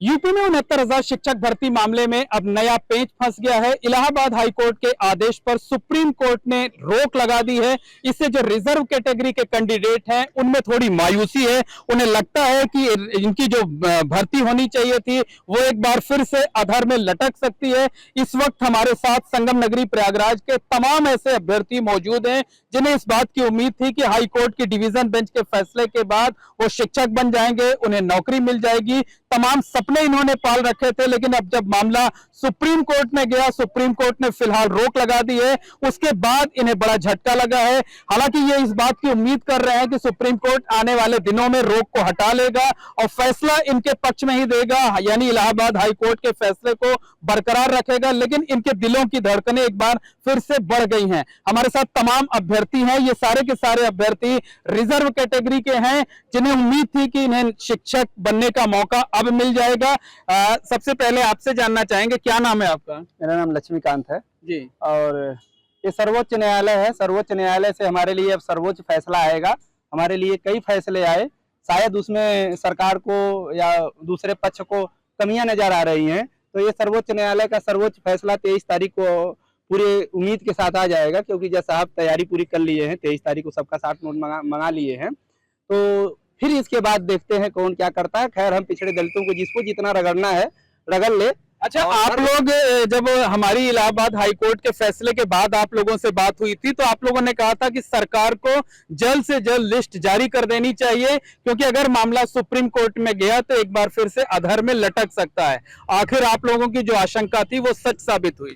UP में 69,000 शिक्षक भर्ती मामले में अब नया पेंच फंस गया है। इलाहाबाद हाई कोर्ट के आदेश पर सुप्रीम कोर्ट ने रोक लगा दी है। इससे जो रिजर्व कैटेगरी के कैंडिडेट हैं उनमें थोड़ी मायूसी है। उन्हें लगता है कि इनकी जो भर्ती होनी चाहिए थी वो एक बार फिर से अधर में लटक सकती है। इस वक्त हमारे साथ संगम नगरी प्रयागराज के तमाम ऐसे अभ्यर्थी मौजूद हैं जिन्हें इस बात की उम्मीद थी कि हाई कोर्ट की डिवीजन बेंच के फैसले के बाद वो शिक्षक बन जाएंगे, उन्हें नौकरी मिल जाएगी। तमाम सपने इन्होंने पाल रखे थे, लेकिन अब जब मामला सुप्रीम कोर्ट में गया, सुप्रीम कोर्ट ने फिलहाल रोक लगा दी है। उसके बाद इन्हें बड़ा झटका लगा है। हालांकि ये इस बात की उम्मीद कर रहे हैं कि सुप्रीम कोर्ट आने वाले दिनों में रोक को हटा लेगा और फैसला इनके पक्ष में ही देगा, यानी इलाहाबाद हाई कोर्ट के फैसले को बरकरार रखेगा। लेकिन इनके दिलों की धड़कनें एक बार फिर से बढ़ गई हैं। हमारे साथ तमाम अभ्यर्थी हैं। ये सारे के सारे अभ्यर्थी रिजर्व कैटेगरी के हैं जिन्हें उम्मीद थी कि इन्हें शिक्षक बनने का मौका अब मिल जाएगा। सबसे पहले आपसे जानना चाहेंगे, क्या नाम है आपका? मेरा नाम लक्ष्मीकांत है जी। और ये सर्वोच्च न्यायालय है। सर्वोच्च न्यायालय से हमारे लिए अब सर्वोच्च फैसला आएगा। हमारे लिए कई फैसले आए, शायद उसमें सरकार को या दूसरे पक्ष को कमियां नजर आ रही हैं, तो ये सर्वोच्च न्यायालय का सर्वोच्च फैसला 23 तारीख को पूरे उम्मीद के साथ आ जाएगा, क्योंकि जैसा आप तैयारी पूरी कर लिए हैं, 23 तारीख को सबका 60 नोट मंगा लिए हैं, तो फिर इसके बाद देखते हैं कौन क्या करता है। खैर, हम पिछड़े दलितों को जिसको जितना रगड़ना है रगड़ ले। अच्छा, आप लोग जब हमारी इलाहाबाद हाई कोर्ट के फैसले के बाद आप लोगों से बात हुई थी तो आप लोगों ने कहा था कि सरकार को जल्द से जल्द लिस्ट जारी कर देनी चाहिए, क्योंकि अगर मामला सुप्रीम कोर्ट में गया तो एक बार फिर से अधर में लटक सकता है। आखिर आप लोगों की जो आशंका थी वो सच साबित हुई?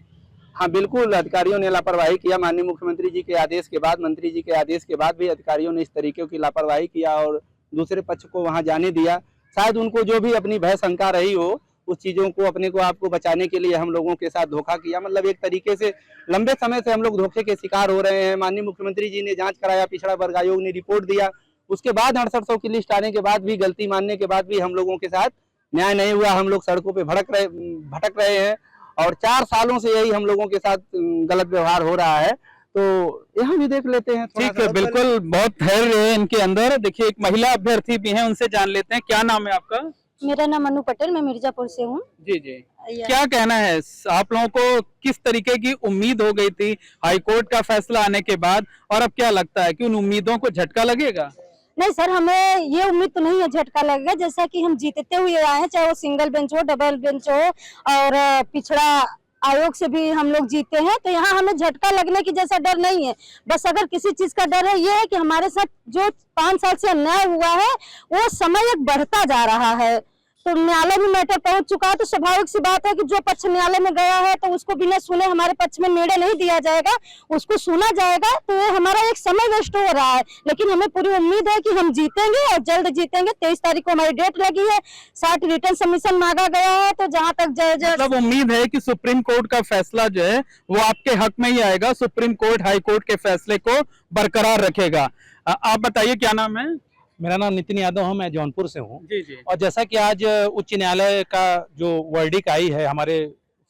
हाँ बिल्कुल, अधिकारियों ने लापरवाही किया। माननीय मुख्यमंत्री जी के आदेश के बाद, मंत्री जी के आदेश के बाद भी अधिकारियों ने इस तरीके की लापरवाही किया और दूसरे पक्ष को वहां जाने दिया। शायद उनको जो भी अपनी भय शंका रही हो, उस चीजों को अपने को आपको बचाने के लिए हम लोगों के साथ धोखा किया। मतलब एक तरीके से लंबे समय से हम लोग धोखे के शिकार हो रहे हैं। माननीय मुख्यमंत्री जी ने जांच कराया, पिछड़ा वर्ग आयोग ने रिपोर्ट दिया, उसके बाद 6800 की लिस्ट आने के बाद भी, गलती मानने के बाद भी हम लोगों के साथ न्याय नहीं हुआ। हम लोग सड़कों पे भटक रहे हैं और 4 सालों से यही हम लोगों के साथ गलत व्यवहार हो रहा है। तो यहाँ भी देख लेते हैं। ठीक है, बिल्कुल, बहुत धैर्य है इनके अंदर। देखिए, एक महिला अभ्यर्थी भी है, उनसे जान लेते हैं। क्या नाम है आपका? मेरा नाम अनु पटेल, मैं मिर्जापुर से हूँ। जी जी, क्या कहना है? आप लोगों को किस तरीके की उम्मीद हो गई थी हाई कोर्ट का फैसला आने के बाद, और अब क्या लगता है कि उन उम्मीदों को झटका लगेगा? नहीं सर, हमें ये उम्मीद तो नहीं है झटका लगेगा। जैसा कि हम जीतते हुए आए हैं, चाहे वो सिंगल बेंच हो, डबल बेंच हो, और पिछड़ा आयोग से भी हम लोग जीते हैं, तो यहाँ हमें झटका लगने की जैसा डर नहीं है। बस अगर किसी चीज का डर है, ये है कि हमारे साथ जो 5 साल से अन्याय हुआ है वो समय एक बढ़ता जा रहा है। तो न्यायालय में मैटर पहुंच चुका है, तो स्वाभाविक सी बात है कि जो पक्ष न्यायालय में गया है तो उसको बिना सुने हमारे पक्ष में निर्णय नहीं दिया जाएगा, उसको सुना जाएगा। तो ये हमारा एक समय वेस्ट हो रहा है, लेकिन हमें पूरी उम्मीद है कि हम जीतेंगे और जल्द जीतेंगे। 23 तारीख को हमारी डेट लगी है, 60 रिटर्न सबमिशन मांगा गया है। तो जहाँ तक मतलब उम्मीद है कि सुप्रीम कोर्ट का फैसला जो है वो आपके हक में ही आएगा, सुप्रीम कोर्ट हाई कोर्ट के फैसले को बरकरार रखेगा। आप बताइए, क्या नाम है? मेरा नाम नितिन यादव है, मैं जौनपुर से हूँ। जी जी। और जैसा कि आज उच्च न्यायालय का जो वर्डिक आई है हमारे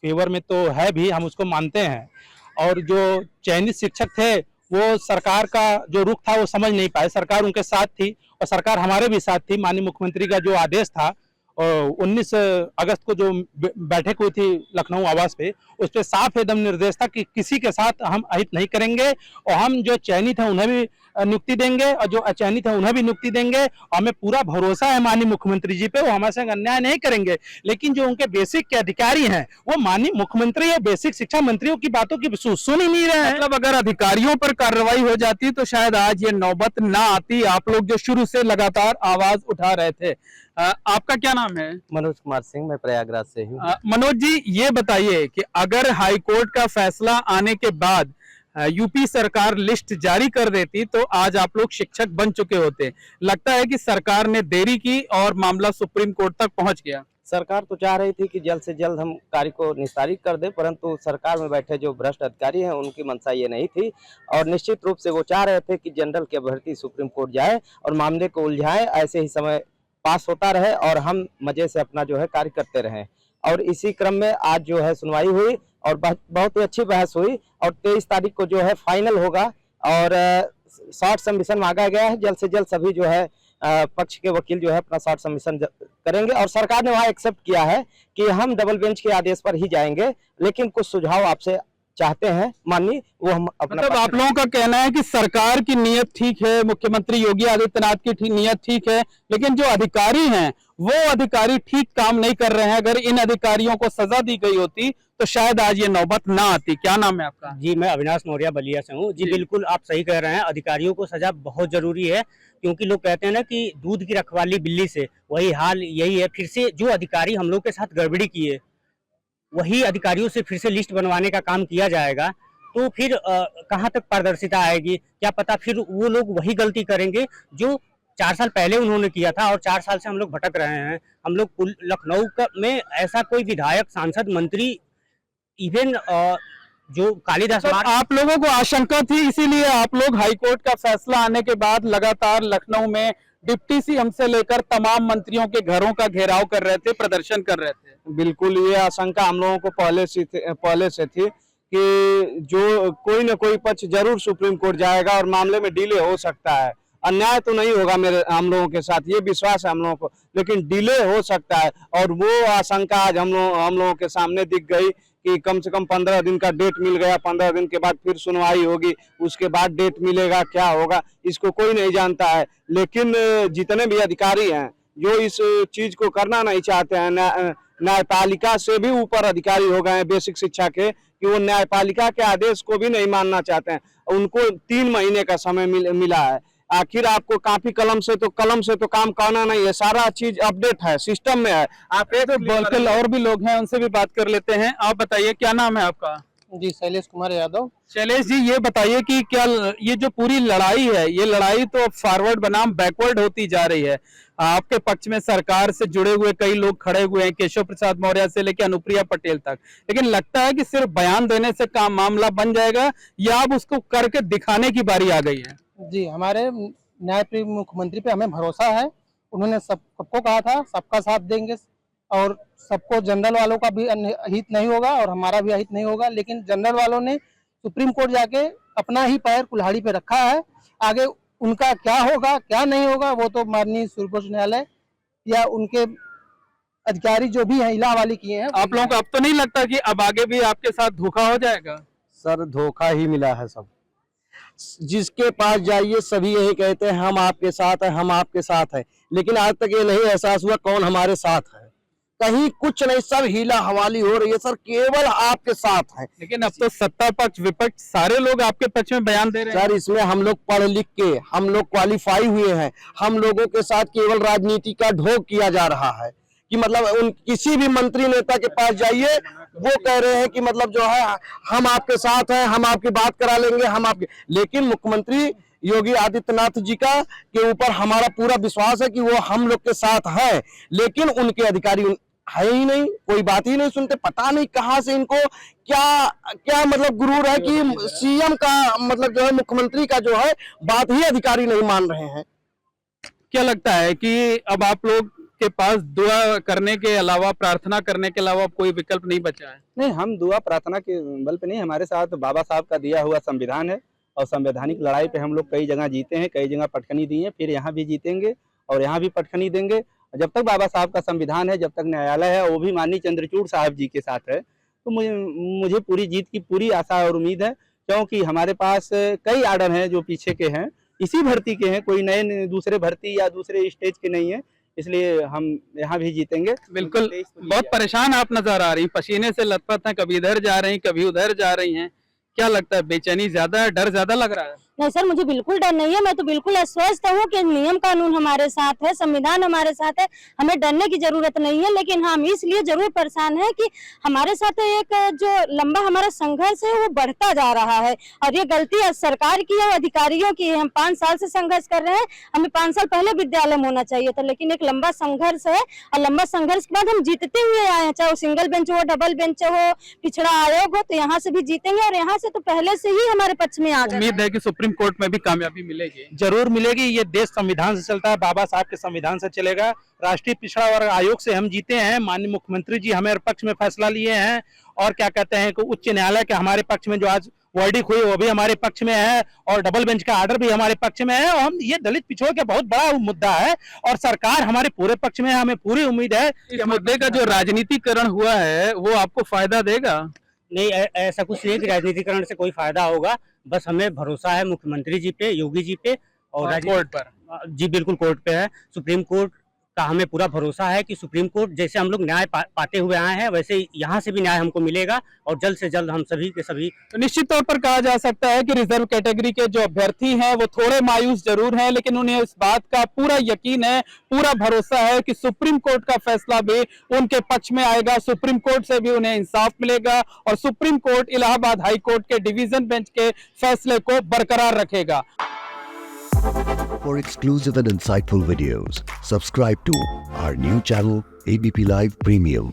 फेवर में, तो है भी, हम उसको मानते हैं। और जो चयनित शिक्षक थे वो सरकार का जो रुख था वो समझ नहीं पाए। सरकार उनके साथ थी और सरकार हमारे भी साथ थी। माननीय मुख्यमंत्री का जो आदेश था 19 अगस्त को जो बैठक हुई थी लखनऊ आवास पे, उस पर साफ एकदम निर्देश था कि किसी के साथ हम अहित नहीं करेंगे और हम जो चयनित हैं उन्हें भी नियुक्ति देंगे और जो अचयनित है उन्हें भी नियुक्ति देंगे। और हमें पूरा भरोसा है माननीय मुख्यमंत्री जी पे, वो हमारे संग अन्याय नहीं करेंगे। लेकिन जो उनके बेसिक के अधिकारी हैं वो माननीय मुख्यमंत्री और बेसिक शिक्षा मंत्रियों की बातों की सुन ही नहीं रहे हैं। मतलब अगर अधिकारियों पर कार्रवाई हो जाती तो शायद आज ये नौबत ना आती। आप लोग जो शुरू से लगातार आवाज उठा रहे थे। आपका क्या नाम है? मनोज कुमार सिंह, मैं प्रयागराज से हूँ। मनोज जी, ये बताइए कि अगर हाई कोर्ट का फैसला आने के बाद यूपी सरकार लिस्ट जारी कर देती तो आज आप लोग शिक्षक बन चुके होते। लगता है कि सरकार ने देरी की और मामला सुप्रीम कोर्ट तक पहुंच गया। सरकार तो चाह रही थी कि जल्द से जल्द हम कार्य को निस्तारित कर दे, परंतु सरकार में बैठे जो भ्रष्ट अधिकारी हैं उनकी मंशा ये नहीं थी। और निश्चित रूप से वो चाह रहे थे कि जनरल की अभ्यर्थी सुप्रीम कोर्ट जाए और मामले को उलझाए, ऐसे ही समय पास होता रहे और हम मजे से अपना जो है कार्य करते रहें। और इसी क्रम में आज जो है सुनवाई हुई और बहुत ही अच्छी बहस हुई और 23 तारीख को जो है फाइनल होगा और शॉर्ट सबमिशन मांगा गया है। जल्द से जल्द सभी जो है पक्ष के वकील जो है अपना शॉर्ट सबमिशन करेंगे और सरकार ने वहाँ एक्सेप्ट किया है कि हम डबल बेंच के आदेश पर ही जाएंगे, लेकिन कुछ सुझाव आपसे चाहते हैं माननीय, वो हम अपना मतलब आप लोगों का कहना है कि सरकार की नीयत ठीक है, मुख्यमंत्री योगी आदित्यनाथ की नीयत ठीक है, लेकिन जो अधिकारी हैं वो अधिकारी ठीक काम नहीं कर रहे हैं। अगर इन अधिकारियों को सजा दी गई होती तो शायद आज ये नौबत ना आती। क्या नाम है आपका? जी, मैं अविनाश मौर्य बलिया से हूँ। जी बिल्कुल, आप सही कह रहे हैं, अधिकारियों को सजा बहुत जरूरी है, क्योंकि लोग कहते हैं ना कि दूध की रखवाली बिल्ली से, वही हाल यही है। फिर से जो अधिकारी हम लोग के साथ गड़बड़ी किए, वही अधिकारियों से फिर से लिस्ट बनवाने का काम किया जाएगा, तो फिर कहाँ तक पारदर्शिता आएगी? क्या पता फिर वो लोग वही गलती करेंगे जो 4 साल पहले उन्होंने किया था, और 4 साल से हम लोग भटक रहे हैं। हम लोग लखनऊ में ऐसा कोई विधायक, सांसद, मंत्री, इवन जो कालिदास तो आप लोगों को आशंका थी, इसीलिए आप लोग हाईकोर्ट का फैसला आने के बाद लगातार लखनऊ में डिप्टी सीएम से लेकर तमाम मंत्रियों के घरों का घेराव कर रहे थे, प्रदर्शन कर रहे थे। बिल्कुल, ये आशंका हम लोगों को पहले से थी कि जो कोई न कोई पक्ष जरूर सुप्रीम कोर्ट जाएगा और मामले में डिले हो सकता है। अन्याय तो नहीं होगा हम लोगों के साथ, ये विश्वास है हम लोगों को, लेकिन डिले हो सकता है। और वो आशंका आज हम लोगों के सामने दिख गई कि कम से कम 15 दिन का डेट मिल गया, 15 दिन के बाद फिर सुनवाई होगी, उसके बाद डेट मिलेगा, क्या होगा इसको कोई नहीं जानता है। लेकिन जितने भी अधिकारी हैं जो इस चीज को करना नहीं चाहते हैं, न्यायपालिका से भी ऊपर अधिकारी हो गए हैं बेसिक शिक्षा के, कि वो न्यायपालिका के आदेश को भी नहीं मानना चाहते हैं। उनको 3 महीने का समय मिला है। आखिर आपको काफी कलम से तो काम करना नहीं है, सारा चीज अपडेट है, सिस्टम में है। आप एक बिल्कुल, और भी लोग हैं, उनसे भी बात कर लेते हैं। आप बताइए, क्या नाम है आपका? जी, शैलेश कुमार यादव। शैलेश जी, ये बताइए कि क्या ये जो पूरी लड़ाई है, ये लड़ाई तो फॉरवर्ड बनाम बैकवर्ड होती जा रही है। आपके पक्ष में सरकार से जुड़े हुए कई लोग खड़े हुए हैं, केशव प्रसाद मौर्य से लेकर अनुप्रिया पटेल तक, लेकिन लगता है कि सिर्फ बयान देने से काम मामला बन जाएगा, या अब उसको करके दिखाने की बारी आ गई है? जी, हमारे न्यायप्रिय मुख्यमंत्री पे हमें भरोसा है। उन्होंने सबको कहा था सबका साथ देंगे, और सबको, जनरल वालों का भी हित नहीं होगा और हमारा भी हित नहीं होगा, लेकिन जनरल वालों ने सुप्रीम कोर्ट जाके अपना ही पैर कुल्हाड़ी पे रखा है। आगे उनका क्या होगा क्या नहीं होगा वो तो माननीय सर्वोच्च न्यायालय या उनके अधिकारी जो भी हैं इलाहाबादी किए हैं। आप लोगों को अब तो नहीं लगता कि अब आगे भी आपके साथ धोखा हो जाएगा? सर, धोखा ही मिला है। सब जिसके पास जाइए सभी यही कहते हैं हम आपके साथ हैं, हम आपके साथ हैं, लेकिन आज तक ये नहीं एहसास हुआ कौन हमारे साथ है। कहीं कुछ नहीं, सब हीला हवाली हो रही है सर, केवल आपके साथ है। लेकिन अब तो सत्ता पक्ष विपक्ष सारे लोग आपके पक्ष में बयान दे रहे हैं। सर, इसमें हम लोग पढ़ लिख के, हम लोग क्वालिफाई हुए हैं, हम लोगों के साथ केवल राजनीति का ढोंग किया जा रहा है कि मतलब किसी भी मंत्री नेता के पास जाइए वो कह रहे हैं कि मतलब जो है हम आपके साथ हैं, हम आपकी बात करा लेंगे, हम आपके। लेकिन मुख्यमंत्री योगी आदित्यनाथ जी का के ऊपर हमारा पूरा विश्वास है कि वो हम लोग के साथ है, लेकिन उनके अधिकारी है ही नहीं, कोई बात ही नहीं सुनते। पता नहीं कहाँ से इनको क्या मतलब गुरूर है कि सीएम का मतलब जो है, मुख्यमंत्री का जो है बात ही अधिकारी नहीं मान रहे हैं। क्या लगता है कि अब आप लोग के पास दुआ करने के अलावा, प्रार्थना करने के अलावा कोई विकल्प नहीं बचा है? नहीं, हम दुआ प्रार्थना के बल पे नहीं, हमारे साथ बाबा साहब का दिया हुआ संविधान है, और संवैधानिक लड़ाई पे हम लोग कई जगह जीते हैं, कई जगह पटखनी दी है, फिर यहाँ भी जीतेंगे और यहाँ भी पटखनी देंगे। जब तक बाबा साहब का संविधान है, जब तक न्यायालय है, वो भी माननीय चंद्रचूड़ साहब जी के साथ है, तो मुझे पूरी जीत की पूरी आशा और उम्मीद है, क्योंकि हमारे पास कई आर्डर हैं जो पीछे के हैं, इसी भर्ती के हैं, कोई नए दूसरे भर्ती या दूसरे स्टेज के नहीं है, इसलिए हम यहाँ भी जीतेंगे। बिल्कुल, बहुत परेशान आप नजर आ रही, पसीने से लथपथ हैं, कभी इधर जा रही, कभी उधर जा रही हैं। क्या लगता है, बेचैनी ज्यादा है, डर ज्यादा लग रहा है? नहीं सर, मुझे बिल्कुल डर नहीं है। मैं तो बिल्कुल आश्वस्त हूँ कि नियम कानून हमारे साथ है, संविधान हमारे साथ है, हमें डरने की जरूरत नहीं है। लेकिन हम इसलिए जरूर परेशान है कि हमारे साथ एक जो लंबा हमारा संघर्ष है वो बढ़ता जा रहा है, और ये गलती सरकार की है, अधिकारियों की है। हम 5 साल से संघर्ष कर रहे हैं, हमें 5 साल पहले विद्यालय में होना चाहिए था, लेकिन एक लंबा संघर्ष है, और लंबा संघर्ष के बाद हम जीतते हुए आए हैं। चाहे वो सिंगल बेंच हो, डबल बेंच हो, पिछड़ा आयोग हो, तो यहाँ से भी जीतेंगे, और यहाँ से तो पहले से ही हमारे पक्ष में आ गए। उम्मीद है कि सुप्रीम कोर्ट में भी कामयाबी मिलेगी। जरूर मिलेगी। ये देश संविधान से चलता है, बाबा साहब के संविधान से चलेगा। राष्ट्रीय पिछड़ा वर्ग आयोग से हम जीते हैं, माननीय मुख्यमंत्री जी हमारे पक्ष में फैसला लिए हैं, और क्या कहते हैं कि उच्च न्यायालय के हमारे पक्ष में जो आज वर्डिक हुई वो भी हमारे पक्ष में है और डबल बेंच का आर्डर भी हमारे पक्ष में है। और हम ये दलित पिछड़ों का बहुत बड़ा मुद्दा है और सरकार हमारे पूरे पक्ष में है। हमें पूरी उम्मीद है इस मुद्दे का जो राजनीतिकरण हुआ है वो आपको फायदा देगा? नहीं, ऐसा कुछ नहीं है कि राजनीतिकरण से कोई फायदा होगा। बस हमें भरोसा है मुख्यमंत्री जी पे, योगी जी पे और कोर्ट पर। जी बिल्कुल कोर्ट पे है। सुप्रीम कोर्ट का हमें पूरा भरोसा है कि सुप्रीम कोर्ट जैसे हम लोग न्याय पाते हुए आए हैं वैसे यहाँ से भी न्याय हमको मिलेगा और जल्द से जल्द हम सभी के सभी। तो निश्चित तौर पर कहा जा सकता है कि रिजर्व कैटेगरी के जो अभ्यर्थी हैं वो थोड़े मायूस जरूर हैं, लेकिन उन्हें इस बात का पूरा यकीन है, पूरा भरोसा है कि सुप्रीम कोर्ट का फैसला भी उनके पक्ष में आएगा। सुप्रीम कोर्ट से भी उन्हें इंसाफ मिलेगा और supreme court Allahabad high court के डिवीजन बेंच के फैसले को बरकरार रखेगा। For exclusive and insightful videos, subscribe to our new channel ABP Live Premium.